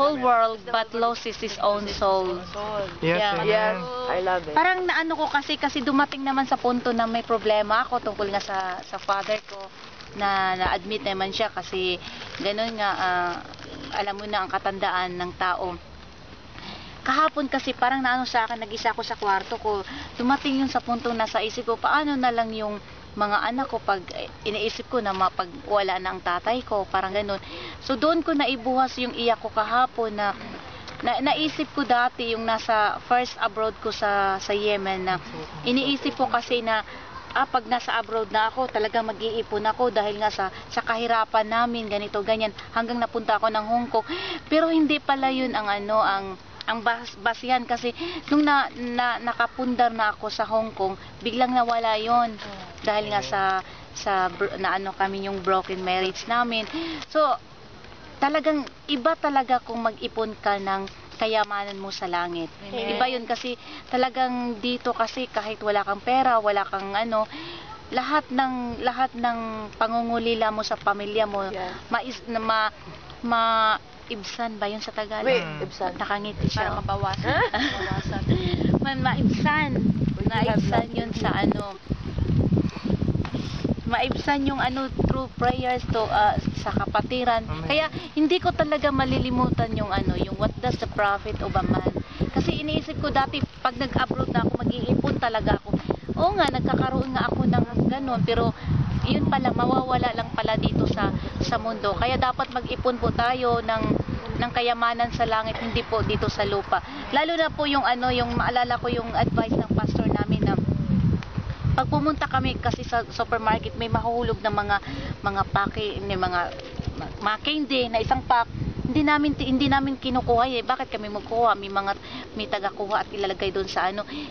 whole world but loses his own soul. Yes, Yeah. amen. Yes, I love it. Parang naano ko kasi dumating naman sa punto na may problema ako tungkol nga sa father ko, na na-admit naman siya kasi gano'n nga, alam mo na ang katandaan ng tao. Kahapon kasi parang naano sa akin, nag-isa ako sa kwarto ko, dumating yun sa punto na sa isip ko, paano na lang yung mga anak ko pag iniisip ko na mapag wala na ang tatay ko, parang gano'n. So doon ko naibuhas yung iyak ko kahapon na naisip ko dati yung nasa first abroad ko sa Yemen, na iniisip ko kasi na pag nasa abroad na ako talaga mag-iipon ako dahil nga sa kahirapan namin, ganito ganyan, hanggang napunta ako ng Hong Kong. Pero hindi pala yun ang basihan, kasi nung nakapundar na ako sa Hong Kong, biglang nawala yon dahil nga sa naano kami yung broken marriage namin. So talagang iba talaga kung mag-ipon ka ng kayamanan mo sa langit. Iba yun kasi talagang dito kasi kahit wala kang pera, wala kang lahat ng pangungulila mo sa pamilya mo, maibsan ba yun sa Tagalog? Wait, ibsan. Nakangiti siya. Para mabawasan. Maibsan yun sa maibsan yung through prayers to sa kapatiran. Amen. Kaya hindi ko talaga malilimutan yung yung what does the profit of a man. Kasi iniisip ko dati pag nag-abroad na ako, mag-iipon talaga ako. Oo nga, nagkakaroon nga ako ng ganun, pero yun pala, mawawala lang pala dito sa mundo. Kaya dapat mag-ipon po tayo ng kayamanan sa langit, hindi po dito sa lupa. Lalo na po yung yung maalala ko yung advice ng pastor namin na pag pumunta kami kasi sa supermarket, may mahuhulog ng mga mga candy na isang pack, hindi namin kinukuha Bakit kami magkuha? May taga-kuha at ilalagay doon sa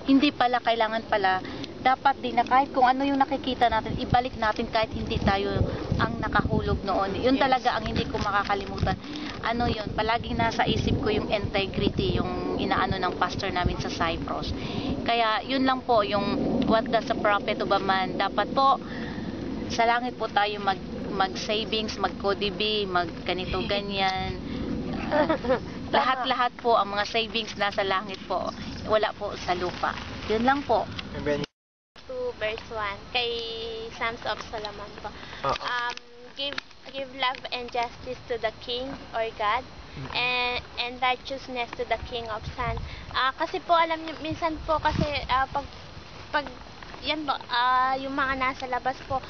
Hindi pala, kailangan pala dapat din na kahit kung ano yung nakikita natin, ibalik natin kahit hindi tayo ang nakahulog noon. Yun talaga ang hindi ko makakalimutan. Yun, palaging nasa isip ko yung integrity, yung inaano ng pastor namin sa Cyprus. Kaya yun lang po yung what does a prophet of a man. Dapat po sa langit po tayo mag-savings, mag-KODB, mag-ganito ganyan. Lahat po ang mga savings nasa langit po. Wala po sa lupa. Yun lang po. Amen. 2 verse 1 kay Psalms of Solomon po. Give love and justice to the king or God, and righteousness to the king of sun. Kasi po alam niyo minsan po kasi pag yan po, yung mga nasa labas po,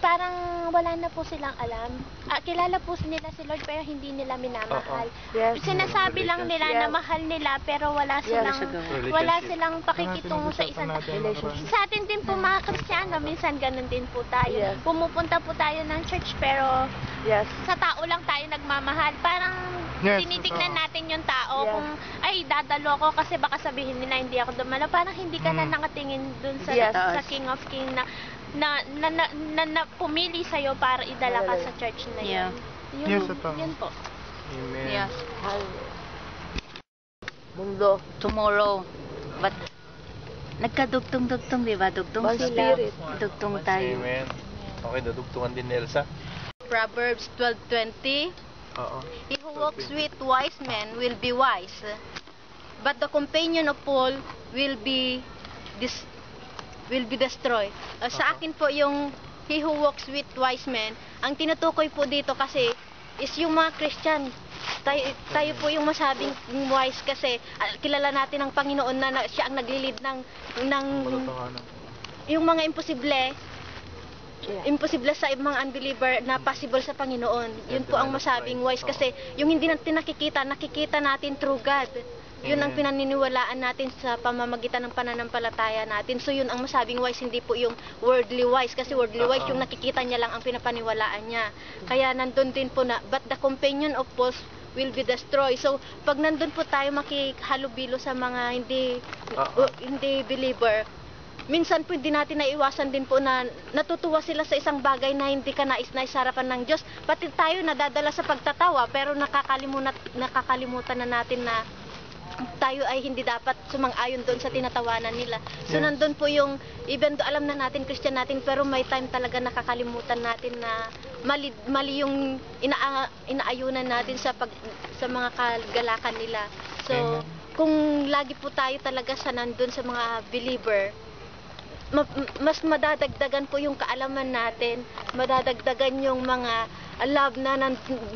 parang wala na po silang alam. Kilala po nila si Lord pero hindi nila minamahal. Yes. Sinasabi lang nila na mahal nila pero wala silang pakikitungo sa isa't isa. Sa atin din po mga Kristiyano, minsan ganun din po tayo. Yes. Pumupunta po tayo ng church pero Yes. sa tao lang tayo nagmamahal. Parang tinitignan natin yung tao kung ay dadalo ko kasi baka sabihin nila hindi ako dumalo. Parang hindi ka na nakatingin dun sa King of King na pumili sa'yo para idala ka sa church na yun. Yes, tama. Yun po. Amen. Yes. Mundo. Tomorrow. But nagkadugtong-dugtong, di ba? Dugtong One sila. spirit. Dugtong tayo. Amen. Okay, dadugtungan din ni Elsa. Proverbs 12:20. Oo. He who walks with wise men will be wise, but the companion of fool will be destroyed. Sa akin po yung he who walks with wise men, ang tinutukoy po dito kasi is yung mga Christian. Tayo po yung masabing wise kasi kilala natin ang Panginoon na siya ang naglilid ng yung mga imposible sa mga unbeliever na possible sa Panginoon. Yun po ang masabing wise kasi yung hindi natin nakikita natin through God. Yun ang pinaniniwalaan natin sa pamamagitan ng pananampalataya natin. So yun ang masabing wise, hindi po yung worldly wise kasi worldly wise yung nakikita niya lang ang pinapaniwalaan niya. Kaya nandun din po na but the companion of fools will be destroyed. So pag nandun po tayo makihalubilo sa mga hindi believer, minsan po hindi natin naiwasan din po na natutuwa sila sa isang bagay na hindi ka nais-nais sa harapan ng Diyos. Pati tayo nadadala sa pagtatawa pero nakakalimutan na natin na tayo ay hindi dapat sumang-ayon doon sa tinatawanan nila. So nandun po yung, even do alam na natin Christian natin pero may time talaga nakakalimutan natin na mali yung inaayunan natin sa mga kagalakan nila. So, Amen. kung lagi po tayo talaga sa nandun sa mga believer, mas madadagdagan po yung kaalaman natin, madadagdagan yung mga love na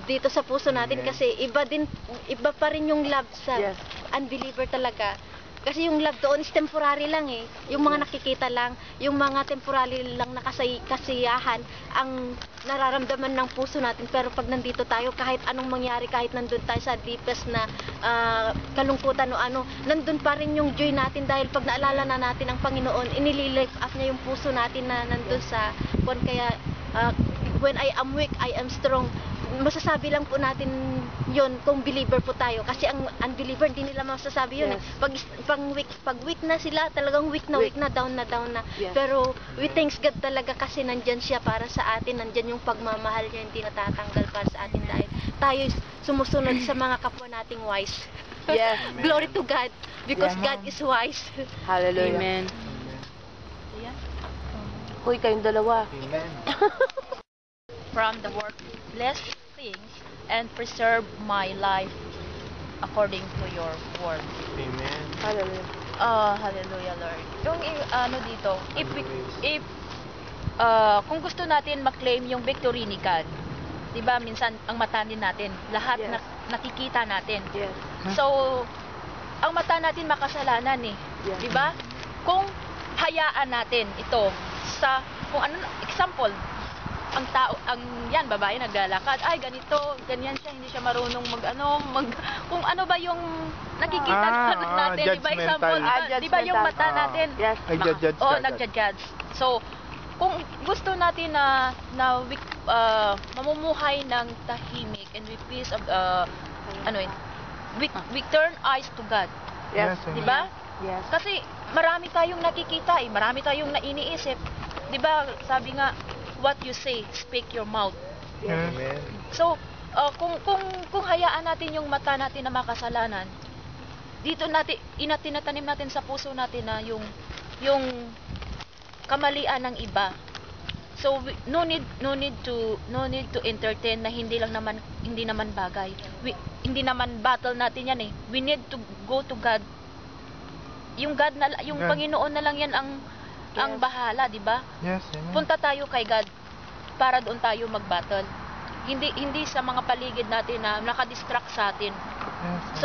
dito sa puso natin. Amen. Kasi iba pa rin yung love sa Yes. unbeliever talaga. Kasi yung love doon is temporary lang eh. Yung mga nakikita lang, yung mga temporary lang na kasiyahan ang nararamdaman ng puso natin. Pero pag nandito tayo, kahit anong mangyari, kahit nandun tayo sa deepest na kalungkutan o ano, nandun pa rin yung joy natin dahil pag naalala na natin ang Panginoon, inililift up niya yung puso natin na nandun sa kaya when I am weak, I am strong. Masasabi lang po natin yon kung believer po tayo, kasi ang unbeliever hindi nila masasabi yun. Yes. Pag weak na sila, talagang weak na, down na. Yes. Pero we thanks God talaga kasi nandyan siya para sa atin, nandyan yung pagmamahal niya, hindi natatanggal para sa atin dahil tayo sumusunod sa mga kapwa nating wise. Yes. Glory to God because Yes. God is wise. Hallelujah. Amen. Hoy, kayong dalawa. Amen. From the worthless things and preserve my life according to your word. Amen. Hallelujah. Hallelujah, Lord. Yung ano dito, if kung gusto natin maklaim yung victory ni God, 'di ba? Minsan ang mata din natin, lahat Yes. nakikita natin. Yes. So, ang mata natin makasalanan eh. Yes. 'Di ba? Kung hayaan natin ito sa kung ano example, ang tao, yan babae naglalakad, ay ganito, ganyan siya, hindi siya marunong kung ano ba yung nakikita natin, 'di ba example, judgmental. 'di ba yung mata natin? Yes. Nagja-judge ka. Nagja-judge. So, kung gusto natin na mamumuhay ng tahimik and with peace of we turn eyes to God, Yes. Yes. 'di ba? Yes. Kasi marami tayong nakikita marami tayong nainiisip. 'Di ba? Sabi nga, what you say, speak your mouth. Yes. Amen. So, kung hayaan natin yung mata natin na makasalanan, dito natin tinatanim natin sa puso natin na yung kamalian ng iba. So no need to entertain na hindi naman bagay. Hindi naman battle natin yan eh. We need to go to God. Yung God na yung God. Panginoon na lang yan ang bahala, 'di ba? Yes. Amen. Punta tayo kay God para doon tayo mag-battle. Hindi sa mga paligid natin na nakadistract sa atin. Yes.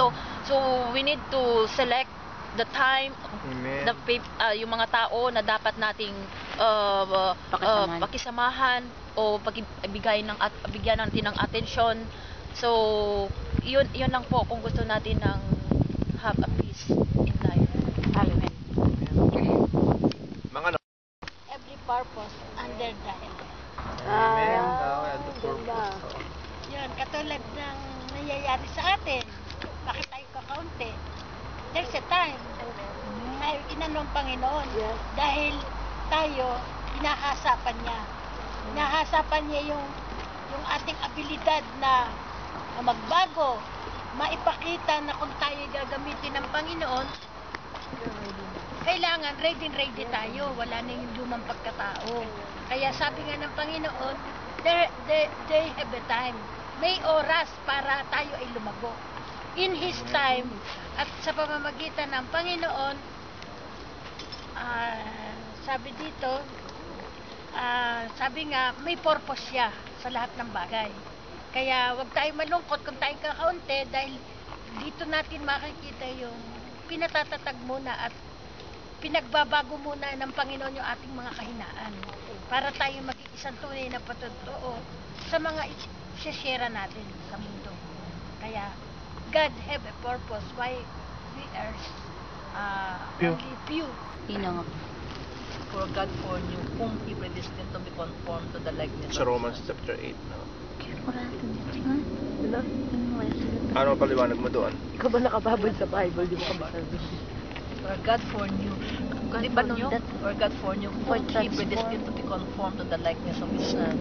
So we need to select the time, Amen. yung mga tao na dapat nating pakisamahan o bigyan natin ng atensyon. So yun lang po kung gusto natin ng have a peace in life. Amen. Mga Every purpose under the heaven. Amen. Ganda. Yun, katulad ng nangyayari sa atin. Bakit tayo kakaunti? There's a time na inanong Panginoon Yes. dahil tayo inahasapan niya. Inahasapan niya yung ating abilidad na magbago, maipakita na kung tayo gagamitin ng Panginoon, kailangan ready tayo. Wala na yung lumang pagkatao. Kaya sabi nga ng Panginoon, they have a time. May oras para tayo ay lumago. In His time, at sa pamamagitan ng Panginoon, sabi dito, sabi nga, may purpose siya sa lahat ng bagay. Kaya wag tayo malungkot kung tayo kakaunti dahil dito natin makikita yung pinatatatag muna at pinagbabago muna ng Panginoon yung ating mga kahinaan para tayo maging isang tunay na patotoo sa mga isishare natin sa mundo. Kaya God have a purpose why we are Few. only few. Yun na nga. For God foreknew whom He predestined to be conformed to the likeness Sa Romans chapter 8. No? Ano? Ano paliwanag mo doon? Ikaw ba nakababad sa Bible? Di mo ka masabi. For God foreknew. Di ba nyo? For God foreknew whom He predestined to be conformed to the likeness of His Son.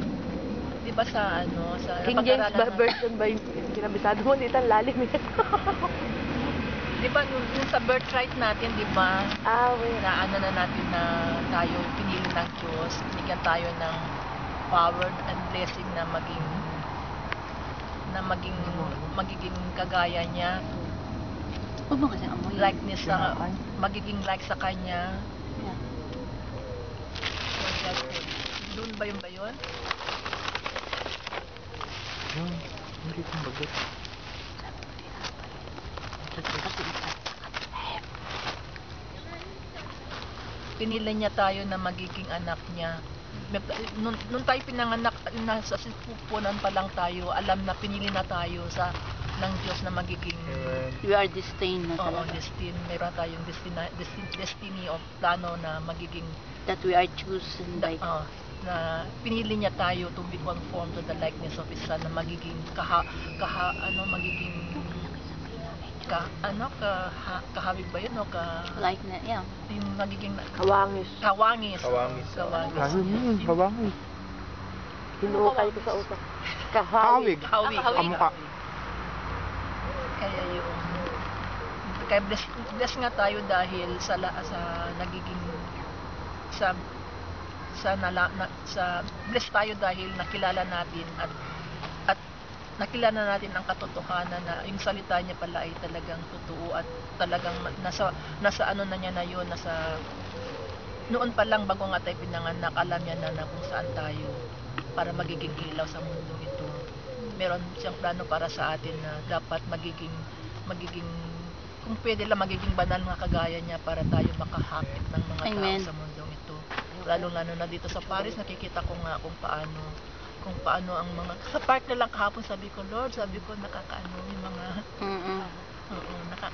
Di ba sa King James napag-aralan version ba yung kinabisado mo? Dito ang lalim eh. Di ba yung sa birthright natin, di ba? Wait. Na ano na natin na tayo pinili ng Diyos, binigyan tayo ng power and blessing na magiging kagaya niya, Huwag mo kasi amoy. likeness sa magiging like sa kanya. Yeah. Doon ba yun? Hindi kong bagat. Pinili niya tayo na magiging anak niya. Nung tayo pinanganak, nasa sipupunan pa lang tayo, alam na pinili na tayo ng Diyos na magiging We are destined na oo, talaga. meron tayong destiny of plano na magiging That we are chosen by God. na pinili niya tayo to be conformed to the likeness of His Son na magiging kahawig ba yun o Like na, yeah. yung magiging Kawangis. kawangis. Kawangis. Kawangis. Hinukay ko sa utak. Hawig. Hawig. Kamukha. Kaya yun. Kaya bless nga tayo dahil sa nagiging sa bless tayo dahil nakilala natin at nakilala natin ang katotohanan na yung salita niya pala ay talagang totoo at talagang nasa ano na niya na yun, noon pa lang bago nga tayo pinanganak, alam niya na kung saan tayo para magiging ilaw sa mundo ito. Meron siyang plano para sa atin na dapat magiging kung pwede lang magiging banal mga kagaya niya para tayo makahakit ng mga Amen. tao sa mundong ito. Lalo na dito sa Paris, nakikita ko nga kung paano ang mga sa park na lang kahapon sabi ko nakakaano yung mga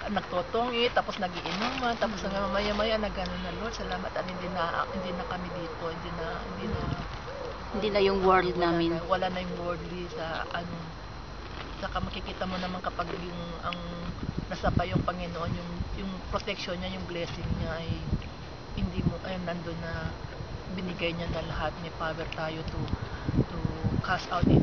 nagtotongi tapos nagiinuman tapos maya-maya nagano na Lord salamat at hindi na kami dito Hindi na yung world namin. wala na yung worldly sa saka makikita mo naman kapag ang nasa pa yung Panginoon yung protection niya, yung blessing niya ay hindi mo nandun na binigay niya na lahat, may power tayo to cast out any